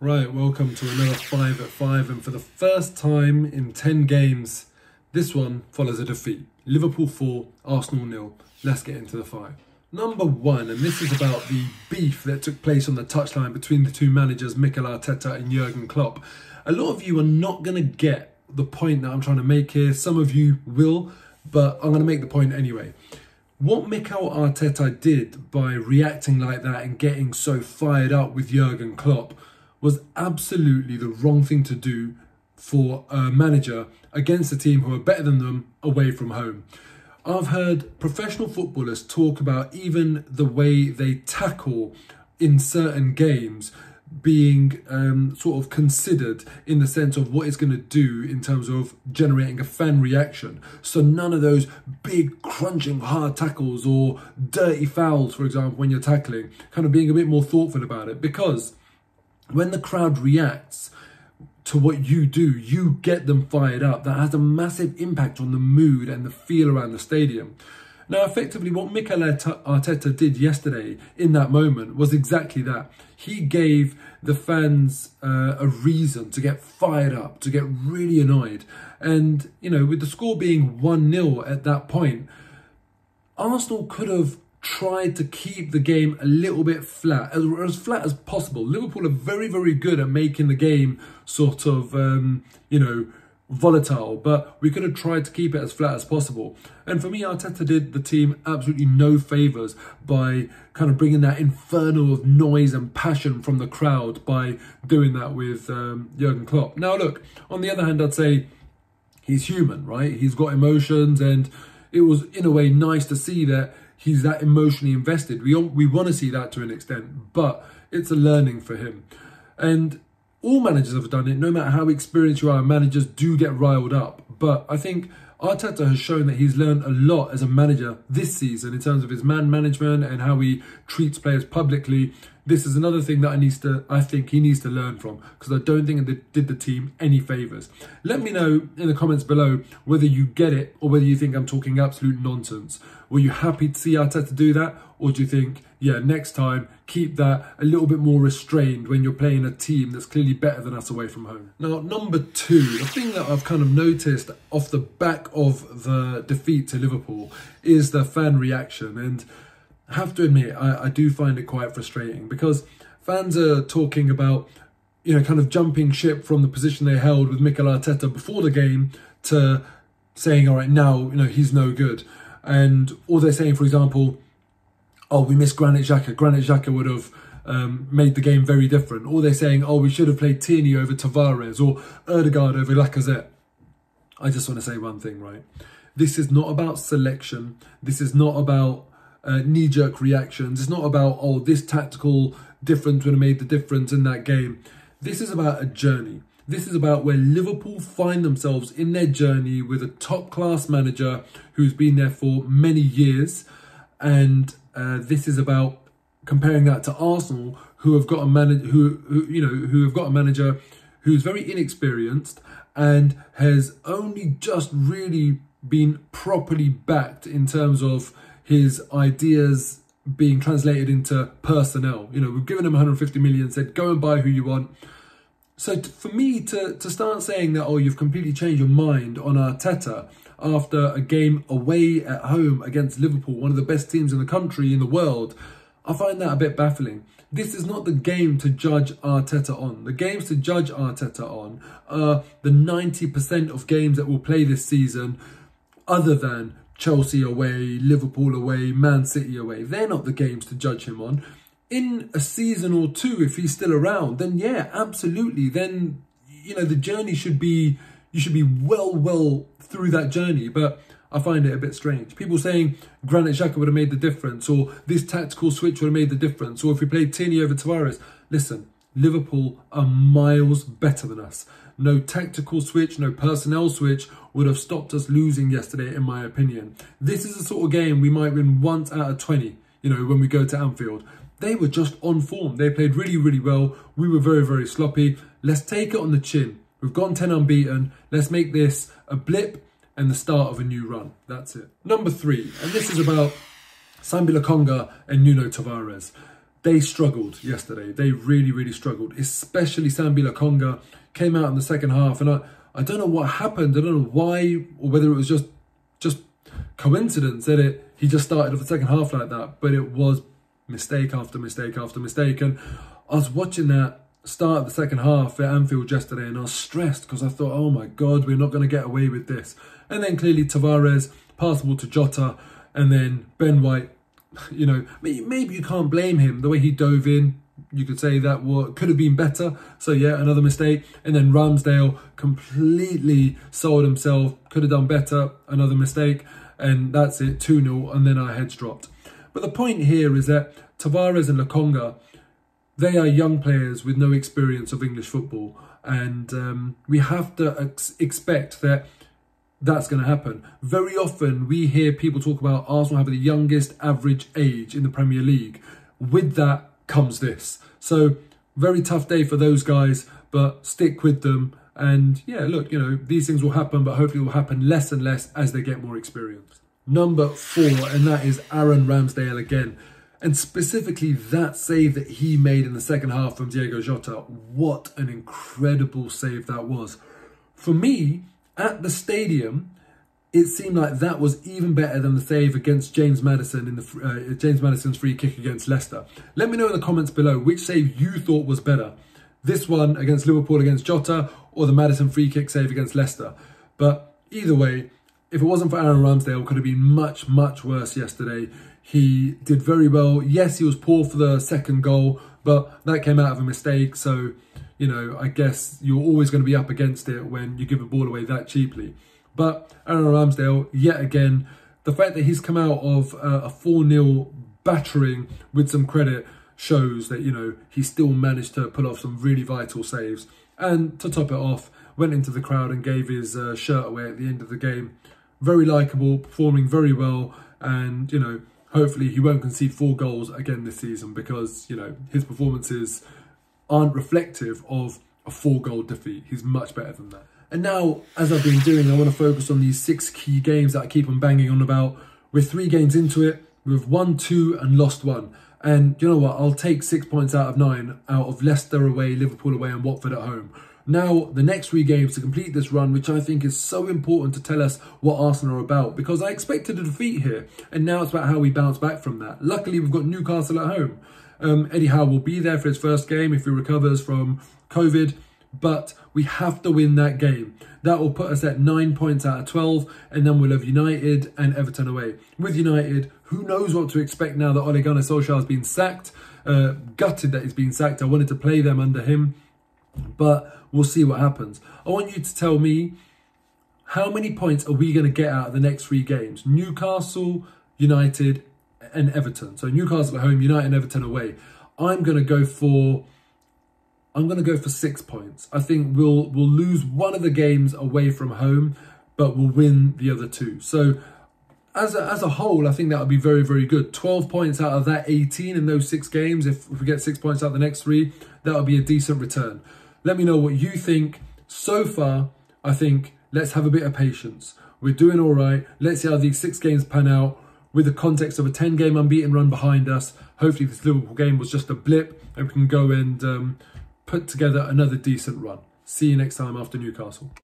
Right, welcome to another 5 at 5, and for the first time in 10 games, this one follows a defeat. Liverpool 4, Arsenal 0. Let's get into the 5. Number 1, and this is about the beef that took place on the touchline between the two managers, Mikel Arteta and Jurgen Klopp. A lot of you are not going to get the point that I'm trying to make here. Some of you will, but I'm going to make the point anyway. What Mikel Arteta did by reacting like that and getting so fired up with Jurgen Klopp was absolutely the wrong thing to do for a manager against a team who are better than them away from home. I've heard professional footballers talk about even the way they tackle in certain games being sort of considered in the sense of what it's going to do in terms of generating a fan reaction. So none of those big crunching hard tackles or dirty fouls, for example, when you're tackling, kind of being a bit more thoughtful about it, because when the crowd reacts to what you do, you get them fired up. That has a massive impact on the mood and the feel around the stadium. Now, effectively, what Mikel Arteta did yesterday in that moment was exactly that. He gave the fans a reason to get fired up, to get really annoyed. And, you know, with the score being 1-0 at that point, Arsenal could have tried to keep the game a little bit flat, as flat as possible. Liverpool are very, very good at making the game sort of, volatile, but we could have tried to keep it as flat as possible. And for me, Arteta did the team absolutely no favours by kind of bringing that inferno of noise and passion from the crowd by doing that with Jurgen Klopp. Now, look, on the other hand, I'd say he's human, right? He's got emotions, and it was, in a way, nice to see that he's that emotionally invested. We want to see that to an extent, but it's a learning for him. And all managers have done it, no matter how experienced you are. Managers do get riled up. But I think Arteta has shown that he's learned a lot as a manager this season in terms of his man management and how he treats players publicly. This is another thing that I think he needs to learn from, because I don't think it did the team any favours. Let me know in the comments below whether you get it or whether you think I'm talking absolute nonsense. Were you happy to see Arteta do that? Or do you think, yeah, next time, keep that a little bit more restrained when you're playing a team that's clearly better than us away from home? Now, number 2, the thing that I've kind of noticed off the back of the defeat to Liverpool is the fan reaction. And I have to admit, I do find it quite frustrating, because fans are talking about, you know, kind of jumping ship from the position they held with Mikel Arteta before the game to saying, all right, now, you know, he's no good. And or they're saying, for example, oh, we missed Granit Xhaka. Granit Xhaka would have made the game very different. Or they're saying, oh, we should have played Tierney over Tavares or Odegaard over Lacazette. I just want to say one thing, right? This is not about selection. This is not about knee-jerk reactions. It's not about, oh, this tactical difference would have made the difference in that game. This is about a journey. This is about where Liverpool find themselves in their journey with a top-class manager who's been there for many years. And this is about comparing that to Arsenal, who have got a manager who's very inexperienced and has only just really been properly backed in terms of his ideas being translated into personnel. You know, we've given him 150 million, said go and buy who you want. So for me to start saying that, oh, you've completely changed your mind on Arteta after a game away at home against Liverpool, one of the best teams in the country, in the world, I find that a bit baffling. This is not the game to judge Arteta on. The games to judge Arteta on are the 90% of games that we'll play this season, other than Chelsea away, Liverpool away, Man City away. They're not the games to judge him on. In a season or two, if he's still around, then yeah, absolutely. Then, you know, the journey should be, you should be well through that journey. But I find it a bit strange. People saying Granit Xhaka would have made the difference, or this tactical switch would have made the difference, or if we played Tierney over Tavares. Listen, Liverpool are miles better than us. No tactical switch, no personnel switch would have stopped us losing yesterday, in my opinion. This is the sort of game we might win once out of 20, you know, when we go to Anfield. They were just on form. They played really, really well. We were very, very sloppy. Let's take it on the chin. We've gone 10 unbeaten. Let's make this a blip and the start of a new run. That's it. Number 3, and this is about Lokonga and Tavares. they struggled yesterday. They really, really struggled, especially Lokonga came out in the second half. And I don't know what happened. I don't know why, or whether it was just coincidence that he just started off the second half like that. But it was mistake after mistake after mistake. And I was watching that start of the second half at Anfield yesterday, and I was stressed because I thought, oh my God, we're not going to get away with this. And then clearly Tavares, passable to Jota, and then Ben White, you know, maybe you can't blame him. The way he dove in, you could say that could have been better. So yeah, another mistake. And then Ramsdale completely sold himself, could have done better, another mistake. And that's it, 2-0, and then our heads dropped. But the point here is that Tavares and Lokonga, they are young players with no experience of English football. And we have to expect that that's going to happen. Very often we hear people talk about Arsenal having the youngest average age in the Premier League. With that comes this. So very tough day for those guys, but stick with them. And yeah, look, you know, these things will happen, but hopefully it will happen less and less as they get more experience. Number 4, and that is Aaron Ramsdale again. And specifically that save that he made in the second half from Diogo Jota. What an incredible save that was. For me, at the stadium, it seemed like that was even better than the save against James Maddison in the James Maddison's free kick against Leicester. Let me know in the comments below which save you thought was better. This one against Liverpool against Jota, or the Maddison free kick save against Leicester. But either way, if it wasn't for Aaron Ramsdale, it could have been much, much worse yesterday. He did very well. Yes, he was poor for the second goal, but that came out of a mistake. So, you know, I guess you're always going to be up against it when you give a ball away that cheaply. But Aaron Ramsdale, yet again, the fact that he's come out of a 4-0 battering with some credit shows that, you know, he still managed to pull off some really vital saves. And to top it off, went into the crowd and gave his shirt away at the end of the game. Very likeable, performing very well, and, you know, hopefully he won't concede 4 goals again this season, because, you know, his performances aren't reflective of a 4-goal defeat. He's much better than that. And now, as I've been doing, I want to focus on these 6 key games that I keep on banging on about. We're 3 games into it. We've won 2 and lost 1. And you know what? I'll take 6 points out of 9 out of Leicester away, Liverpool away and Watford at home. Now, the next 3 games to complete this run, which I think is so important to tell us what Arsenal are about, because I expected a defeat here, and now it's about how we bounce back from that. Luckily, we've got Newcastle at home. Eddie Howe will be there for his first game if he recovers from COVID, but we have to win that game. That will put us at 9 points out of 12, and then we'll have United and Everton away. With United, who knows what to expect now that Ole Gunnar Solskjaer has been sacked. Gutted that he's been sacked. I wanted to play them under him, but we'll see what happens. I want you to tell me, how many points are we going to get out of the next 3 games? Newcastle, United and Everton. So Newcastle at home, United and Everton away. I'm going to go for 6 points. I think we'll lose one of the games away from home, but we'll win the other 2. So as a whole, I think that would be very, very good. 12 points out of that 18 in those 6 games. If we get 6 points out of the next 3, that would be a decent return. Let me know what you think. So far, I think let's have a bit of patience. We're doing all right. Let's see how these 6 games pan out with the context of a 10-game unbeaten run behind us. Hopefully this Liverpool game was just a blip and we can go and put together another decent run. See you next time after Newcastle.